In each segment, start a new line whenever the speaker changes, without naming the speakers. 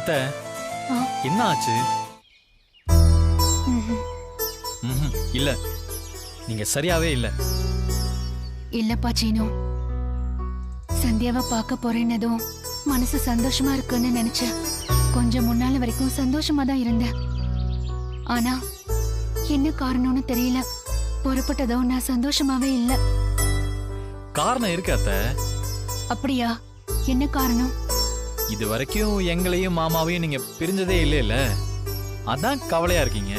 அத்தை,
ஆ,
என்ன ஆச்சு?
ம்ஹும்.
இல்ல, நீங்க சரியாவே இல்ல.
இல்லப்பா சீனு. சந்தியாவை பார்க்க போறேன்னதும் மனசு சந்தோஷமா இருக்குன்னு நினைச்சேன். கொஞ்சம் முன்னால வரைக்கும் சந்தோஷமா தான் இருந்தேன். ஆனா என்ன காரணம்னு தெரியல, புறப்பட்டதும் நான் சந்தோஷமாவே இல்ல.
காரணம் இருக்கு அத்தை.
அப்படியா? என்ன காரணம்?
இது வரைக்கும் எங்களையும் மாமாவையும் நீங்க பிரிஞ்சதே இல்லைல்ல, அதான் கவலையா இருக்கீங்க.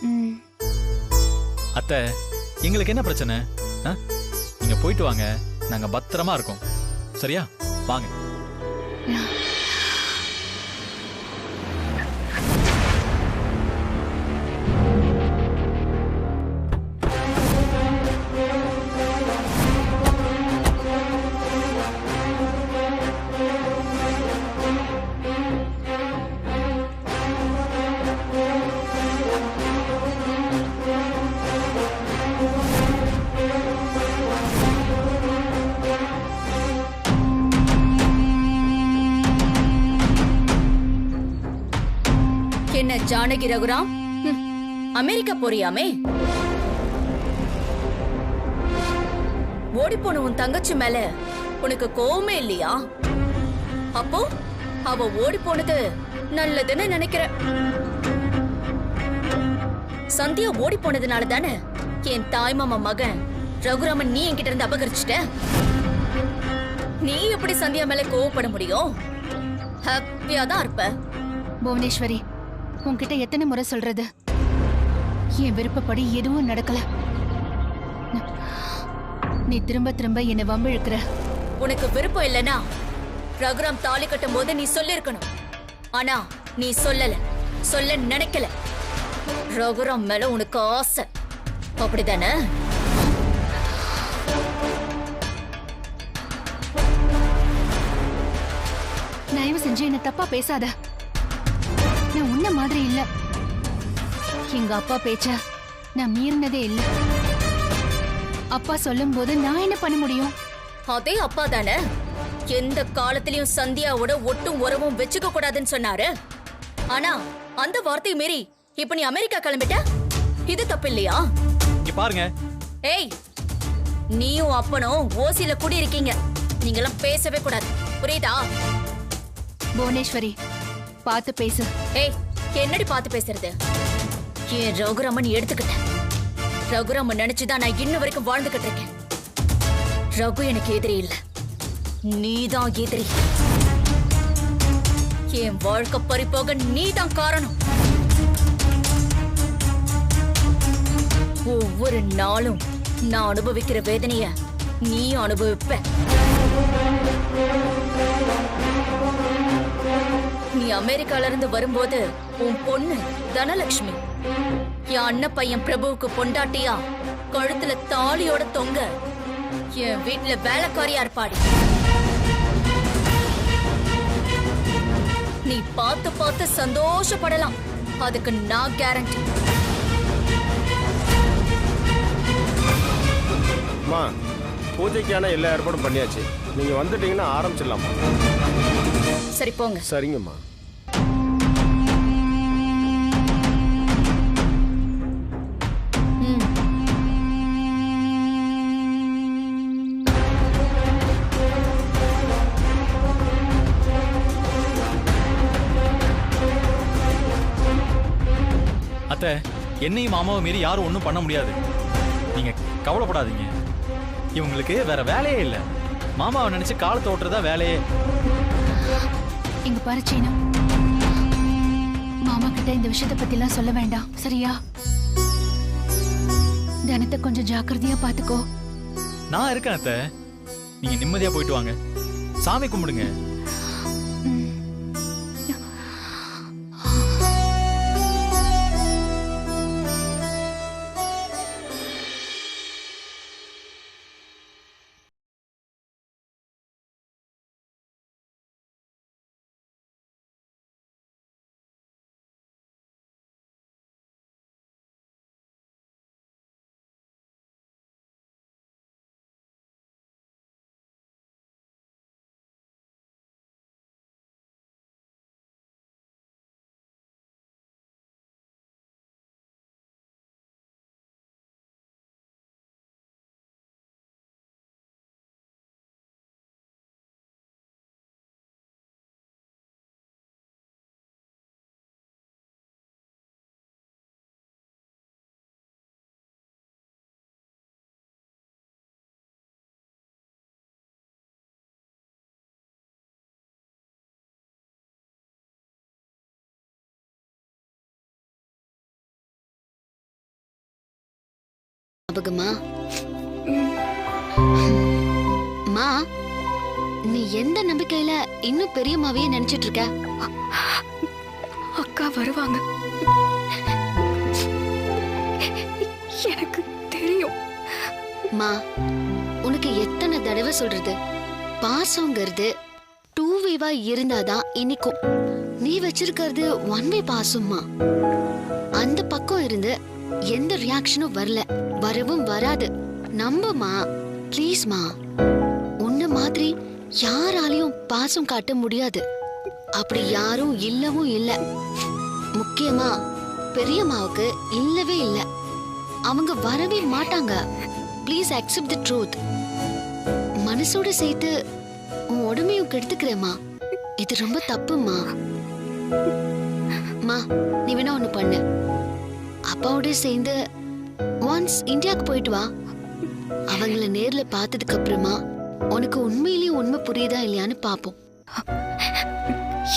ம்,
அத்தை, எங்களுக்கு என்ன பிரச்சனை? ஆ? நீங்க போயிட்டு வாங்க, நாங்க பத்திரமா இருக்கோம். சரியா? வாங்க.
என்ன ஜானகி ரகுராம், அமெரிக்கா போறியாமே? ஓடி போன உன் தங்கச்சி மேல உனக்கு கோவமே இல்லையா? அப்போ அவ ஓடி போனது நல்லதுன்னு நினைக்கிற. சந்தியா ஓடி போனதுனால தானே என் தாய்மாமா மகன் ரகுராமன் நீ என்கிட்ட இருந்து அபகரிச்சிட்ட. நீ எப்படி சந்தியா மேல கோவப்பட முடியும்? ஹாப்பியா தான் இருப்ப.
புவனேஸ்வரி, உன்கிட்ட எத்தனை முறை சொல்றது? என் விருப்பப்படி எதுவும் நடக்கல. நீ திரும்ப திரும்ப என்னை வம்பிழுக்கிற.
உனக்கு விருப்பம் இல்லனா ரகுராம் தாலி கட்டும் போது நீ சொல்லிருக்கணும். ஆனா நீ சொல்ல நினைக்கல. ரகுராம் மேல உனக்கு ஆசை, அப்படிதானே?
தயவு செஞ்சு என்ன தப்பா பேசாத. நான் உன்ன மாதிரி இல்ல. எங்க அப்பா பேச்ச நான் மீறினதே இல்ல. அப்பா சொல்லும் போது நான் என்ன பண்ண முடியும்?
அதே அப்பா தானே எந்த காலத்திலயும் சந்தியாவோட ஒட்டும் உறவும் வச்சுக்க கூடாதுன்னு சொன்னாரு. ஆனா அந்த வார்த்தையை மீறி இப்ப நீ அமெரிக்கா கிளம்பிட்ட. இது தப்பு இல்லையா?
இங்க பாருங்க.
ஏய், நீயும் அப்பனும் ஓசியில கூடி இருக்கீங்க. நீங்களாம் பேசவே கூடாது, புரியுதா?
புவனேஸ்வரி, பார்த்து பேசு.
ஏய், என்னடி பார்த்து பேசுறது? ஏன் ரகுராமன் எடுத்துக்கிட்டேன். ரகுராமன் நினைச்சுதான் நான் இன்ன வரைக்கும் வாழ்ந்துகிட்டு இருக்கேன். ரகு எனக்கு எதிரி இல்ல, நீதான் எதிரி. என் வாழ்க்கை பறிப்போக நீதான் காரணம். ஒவ்வொரு நாளும் நான் அனுபவிக்கிற வேதனைய நீ அனுபவிப்ப. நீ அமெரிக்கால இருந்து வரும்போது உன் பொண்ணு தனலட்சுமி என் அண்ணன் பையன் பிரபுவுக்கு பொண்டாட்டியா கழுத்துல தாலியோட தொங்க என் வீட்டுல வேலைக்காரியா இருப்பாடி. நீ பார்த்து பார்த்து சந்தோஷப்படலாம், அதுக்கு நான் கேரண்டி.
அம்மா, பூஜைக்கான எல்லா ஏற்பாடும் பண்ணியாச்சு. நீங்க வந்துட்டீங்கன்னா ஆரம்பிச்சிடலாமா?
சரி போங்க.
சரிங்கம்மா.
ம்.
அத்தை, என்னையும் மாமாவை மீறி யாரும் ஒன்றும் பண்ண முடியாது. நீங்க கவலைப்படாதீங்க. இவங்களுக்கு வேற வேலையே இல்லை. மாமாவை நினைச்சு காலத்தை ஓட்டுறதா வேலையே.
இங்க பாரு சீனு, மாமா கிட்ட இந்த விஷயத்தை பத்தி எல்லாம் சொல்ல வேண்டாம், சரியா? தனத்தை கொஞ்சம் ஜாக்கிரதையா பாத்துக்கோ.
நான் இருக்கேன் அத்தை. நீங்க நிம்மதியா போயிட்டு வாங்க, சாமி கும்பிடுங்க.
ஞாபகமா? மா, நீ எந்த நம்பிக்கையில இன்னும் பெரியம்மாவையே நினைச்சிட்டு இருக்க?
அக்கா வருவாங்க, எனக்கு தெரியும்.
மா, உனக்கு எத்தனை தடவை சொல்றது, பாசங்கிறது 2 way இருந்தாதான் இனிக்கும். நீ வச்சிருக்கிறது 1 way பாசம்மா. அந்த பக்கம் இருந்து எந்த ரியாக்ஷனும் வரல, வரவும் வராது. நம்புமா, ப்ளீஸ்மா. உன்ன மாதிரி யாராலையும் பாசம் காட்ட முடியாது. அப்படி யாரும் இல்லவும் இல்ல. முக்கியமா பெரியம்மாவுக்கு இல்லவே இல்ல. அவங்க வரவே மாட்டாங்க. Please accept the truth. மனசோட சேர்த்து உன் உடமையும் கெடுத்துக்கிறேம்மா. இது ரொம்ப தப்புமா. மா, நீ வேணா ஒண்ணு பண்ணு. அப்பாவோட சேர்ந்து ஒன்ஸ் இந்தியாவுக்கு போயிட்டு வா. அவங்கள நேர்ல பார்த்ததுக்கு அப்புறமா உனக்கு உண்மையிலேயே உண்மை புரியுதா இல்லையான்னு பாப்போம்.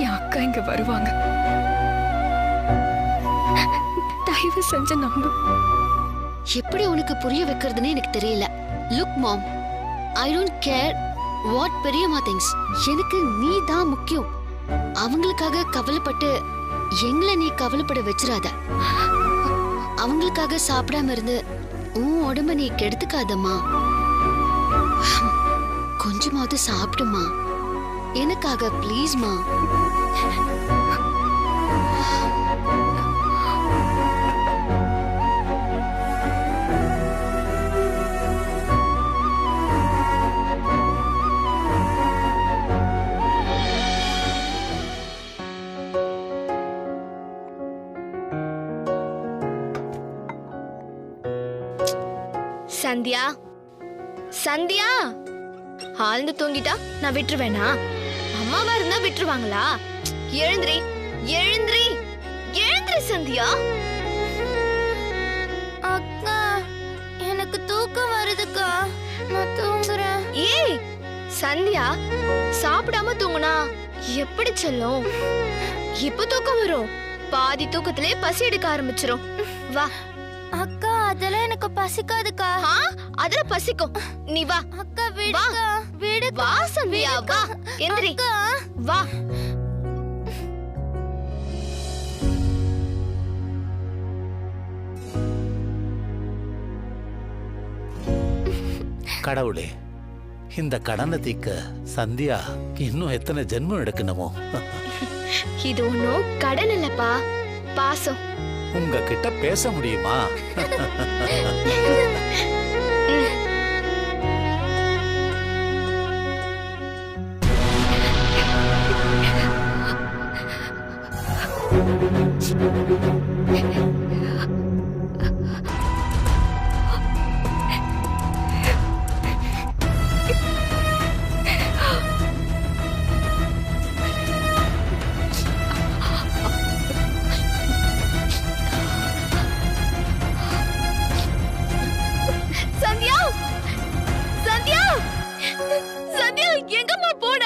என் அக்கா இங்க வருவாங்க, தயவு செஞ்சு நம்பு.
எப்படி உனக்கு புரிய வைக்கிறதுன்னு எனக்கு தெரியல. Look mom, I don't care what பெரியம்மா திங்ஸ். எனக்கு நீ தான் முக்கியம். அவங்களுக்காக கவலைப்பட்டு எங்களை நீ கவலைப்பட வச்சிராத. அவங்களுக்காக சாப்பிடாம இருந்து உன் உடம்ப நீ கெடுத்துக்காதம்மா. கொஞ்சமாவது சாப்பிடுமா, எனக்காக ப்ளீஸ்மா.
சந்தியா, சந்தியா, ஆழ்ந்து தூங்கிட்டா நான் விட்டுருவேனா? அம்மாவா இருந்தா விட்டுருவாங்களா? எழுந்திரி, எழுந்திரி, எழுந்திரி சந்தியா.
அக்கா, எனக்கு தூக்கம் வருதுக்கா, நான் தூங்குறேன்.
ஏய் சந்தியா, சாப்பிடாம தூங்குனா எப்படி செல்லும்? இப்ப தூக்கம் வரும், பாதி தூக்கத்திலே பசி எடுக்க ஆரம்பிச்சிரும். வா.
அக்கா, அதெல்லாம் எனக்கு பசிக்காதுக்கா.
அதுல பசிக்கும், நீ வா.
அக்கா விடுக்கா, விடு.
வா சந்தியா, வா. எந்திரி, வா.
கடவுளே, இந்த கடனை தீக்க சந்தியா இன்னும் எத்தனை ஜென்மம் எடுக்கணுமோ?
இது ஒண்ணும் கடன் இல்லப்பா, பாசம்.
உங்ககிட்ட பேச முடியுமா?
சந்தியா, சந்தியா, சந்தியா, எங்கம்மா போன?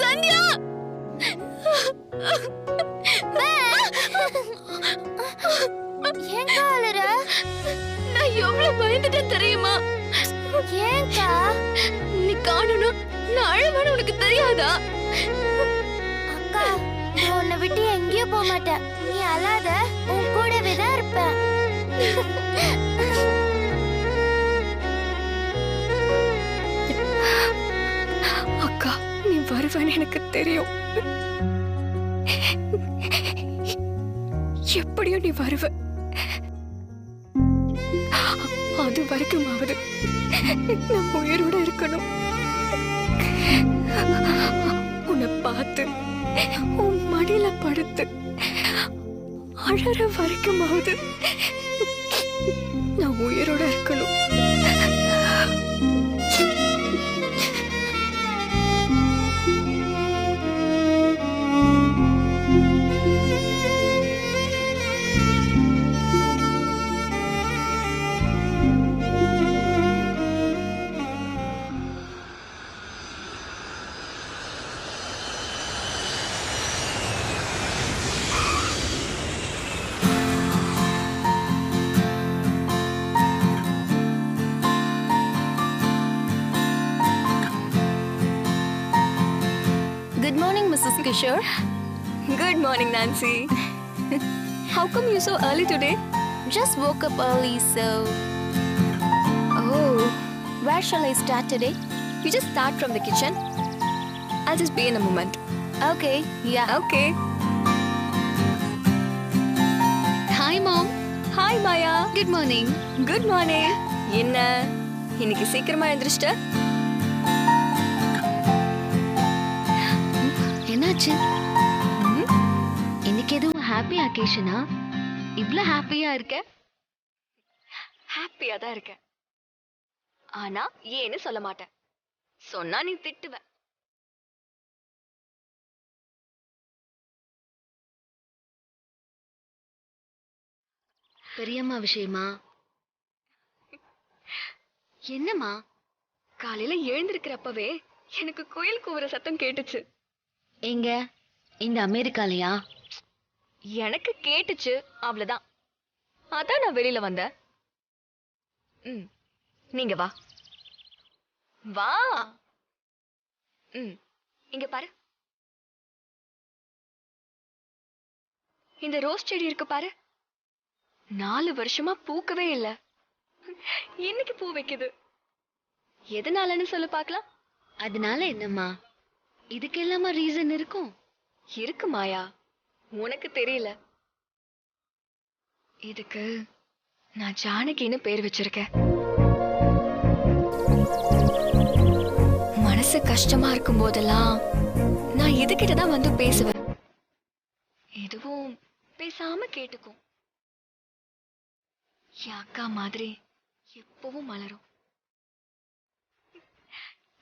சந்தியா,
ஏன்க்கா அழற?
நான் எவ்வளவு பயந்துட்டேன் தெரியுமா?
ஏன்க்கா?
நீ காணணும், நான் அழுவேன்னு உனக்கு தெரியாதா?
அக்கா, நான் உன்னை விட்டு எங்கேயும் போக மாட்டேன். நீ அழாத, உன் கூடவே தான் இருப்பேன்.
அக்கா, நீ வருவேன்னு எனக்கு தெரியும். எப்படியும் நீ வருவ. அது வரைக்குமாவது நான் உயிரோட இருக்கணும். உன்னை பார்த்து உன் மடியில படுத்து அழற வரைக்குமாவது நான் உயிரோட இருக்கணும்.
Kishore. Good morning, Nancy. How come you so early today?
Just woke up early, so. Oh, where shall I start today?
You just start from the kitchen. I'll just be in a moment.
Okay, yeah.
Okay.
Hi, Mom.
Hi, Maya.
Good morning.
Good morning. என்ன இன்னைக்கு சீக்கிரமா எழுந்திருச்சிட்ட?
என்னாச்சு? இன்னைக்கு எதுவும் happy அக்கேஷனா? இவ்ளோ ஹாப்பியா இருக்க?
ஹாப்பியா தான் இருக்கேன். ஆனா ஏன்னு சொல்ல மாட்டேன். சொன்னா நீ திட்டுவ.
பெரியம்மா விஷயமா? என்னம்மா?
காலையில எழுந்திருக்கிறப்பவே எனக்கு குயில் கூவுற சத்தம் கேட்டுச்சு.
எங்க? இந்த அமெரிக்காலயா?
எனக்கு கேட்டுச்சு, அவ்வளவுதான். அதான் நான் வெளியில வந்தேன். நீங்க வா வா. இங்க பாரு, இந்த ரோஸ் செடி இருக்கு பாரு. 4 வருஷமா பூக்கவே இல்ல. இன்னைக்கு பூ வைக்குது. எதனாலன்னு சொல்லு பார்க்கலாம்.
அதனால என்னம்மா? இதுக்கெல்லாமா ரீசன் இருக்கும்?
இருக்கு மாயா, உனக்கு தெரியல. இதுக்கு நான் ஜானகின்னு பேர் வச்சிருக்கேன். மனசு கஷ்டமா இருக்கும் போதெல்லாம் நான் இதுகிட்ட தான் வந்து பேசுவேன். இதுவும் பேசாம கேட்டுக்கும். என் அக்கா மாதிரி எப்பவும் மலரும்.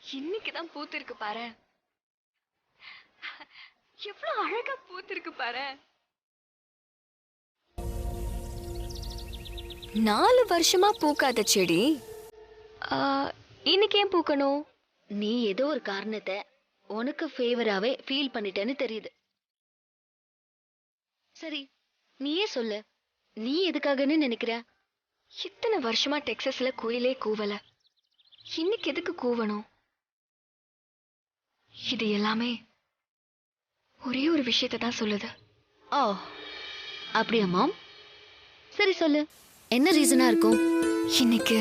இன்னைக்குதான் பூத்திருக்கு பாரு. எவ்வளவு அழகா பூத்திருக்கு பாரு. 4 வருஷமா பூக்காத செடி இன்னைக்கு ஏன் பூக்கணும்?
நீ ஏதோ ஒரு காரணத்தை உனக்கு ஃபேவராவே ஃபீல் பண்ணிட்டேன்னு தெரியுது. சரி, நீயே சொல்லு, நீ எதுக்காகன்னு நினைக்கிற?
இத்தனை வருஷமா டெக்ஸஸ்ல குயிலே கூவல, இன்னைக்கு எதுக்கு கூவணும்? இது எல்லாமே ஒரே ஒரு விஷயத்தை தான் சொல்லுது.
ஓ, அப்படியா மாம்? சரி சொல்லு, என்ன ரீசனா இருக்கும்?
இன்னைக்கு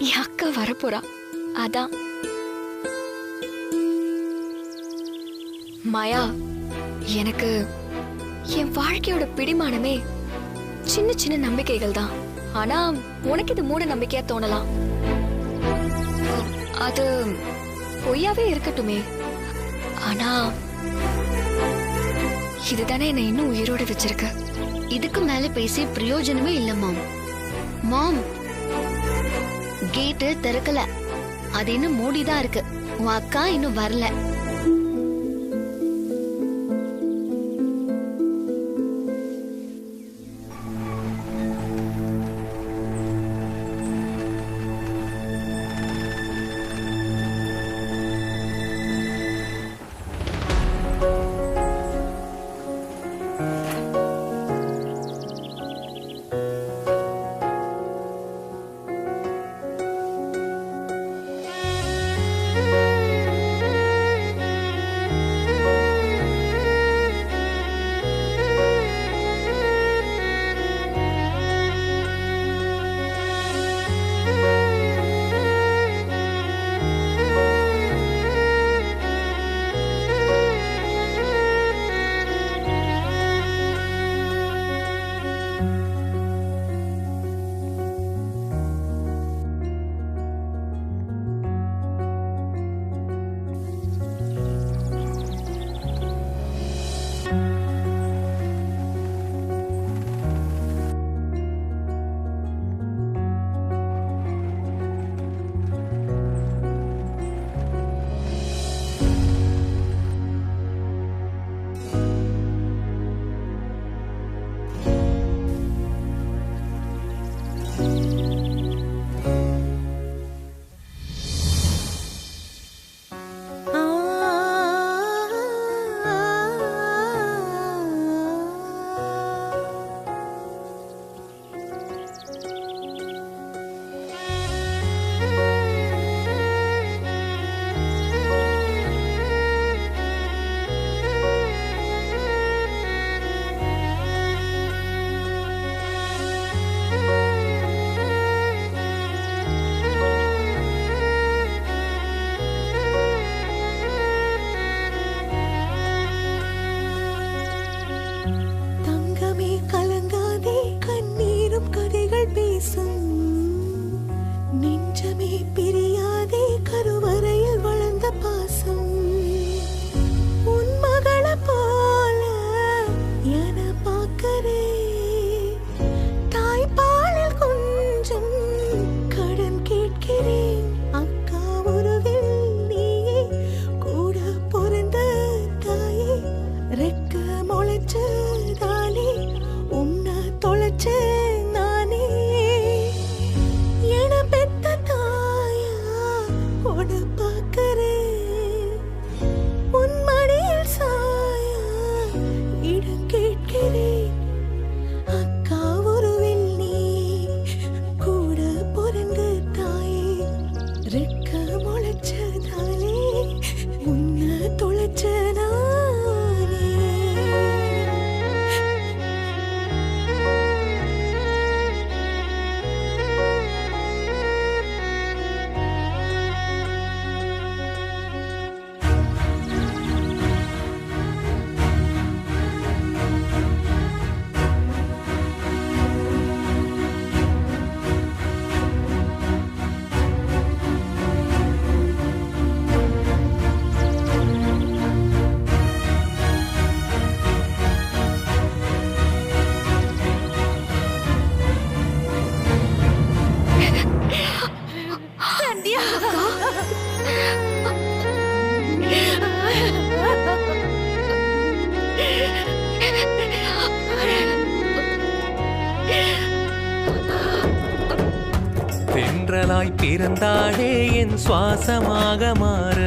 என் அக்கா வரப்போறா, அதான். மாயா, எனக்கு என் வாழ்க்கையோட பிடிமானமே சின்ன சின்ன நம்பிக்கைகள் தான். ஆனா உனக்கு இது மூட நம்பிக்கையா தோணலாம். அது பொய்யாவே இருக்கட்டுமே. ஆனா இதுதானே என்னை இன்னும் உயிரோட வச்சிருக்கு.
இதுக்கு மேல பேசி பிரயோஜனமே இல்ல மாம். மாம், கேட்டு திறக்கல, அது இன்னும் மூடிதான் இருக்கு. உன் அக்கா இன்னும் வரல.
தென்றலாய் பிறந்தாளே என் சுவாசமாக மாற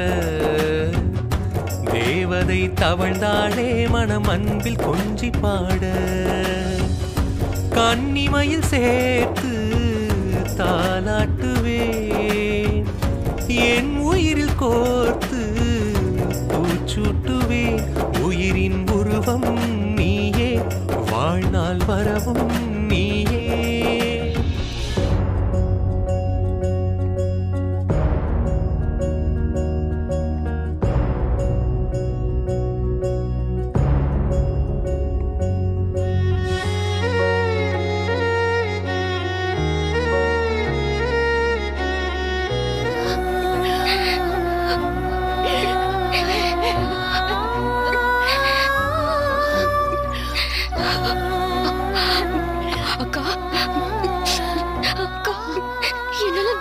தேவதை தவழ்ந்தாளே மனம் அன்பில் கொஞ்சி பாட கன்னிமையில் சேர்த்து தாலாட்டுவேன் என் உயிரில் கோர்த்து பூச்சூட்டுவேன் உயிரின் உருவம் நீயே வாழ்நாள் வரவும் நீயே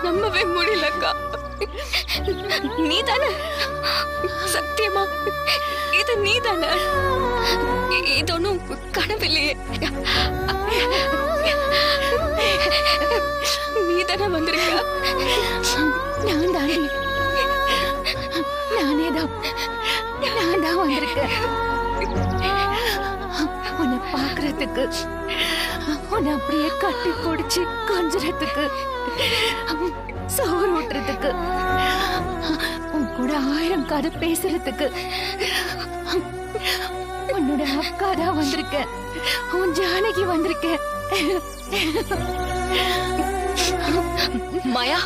நம்பவே முடியல அக்கா. நீதானே? சத்தியமா இது நீதானே? இது ஒன்றும் கனவில்லையே. நீதானே வந்திருக்க?
நான் தானே நான் தான் வந்திருக்கேன். உன்னை பாக்குறதுக்கு, உன்னை அப்படியே கட்டி பிடிச்சு கொஞ்சறதுக்கு, சோறு ஊட்டுறதுக்கு, உன் கூட 1000 கதை பேசுறதுக்கு. உன்னோட அக்கா தான் வந்திருக்கேன். உன் ஜானகி வந்திருக்கேன்.
மாயா,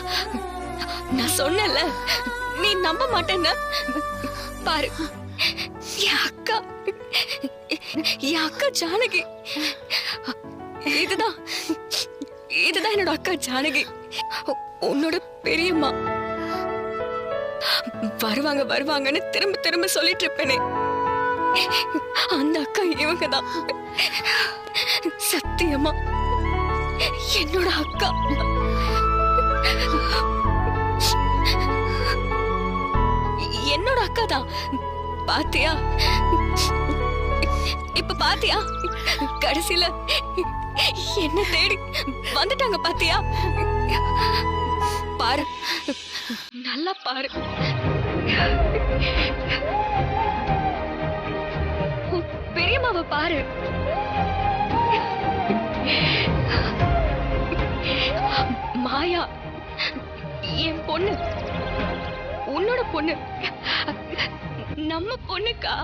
நான் சொன்னல நீ நம்ப மாட்டேன்னு. பாரு, என் அக்கா ஜானகி. இதுதான் என்னோட அக்கா ஜானகி, உன்னோட பெரியம்மா. வருவாங்கன்னு திரும்ப சொல்லிட்டு இருப்பேனே, அந்த அக்கா இவங்க தான். சத்தியமா என்னோட அக்கா. என்னோட அக்கா தான். பாத்தியா? இப்ப பாத்தியா? கடைசியில என்ன தேடி வந்துட்டாங்க. பாத்தியா? பாரு, நல்லா பாரு. பெரியம்மாவை பாரு. மாயா என் பொண்ணு, உன்னோட பொண்ணு, நம்ம பொண்ணுக்கா.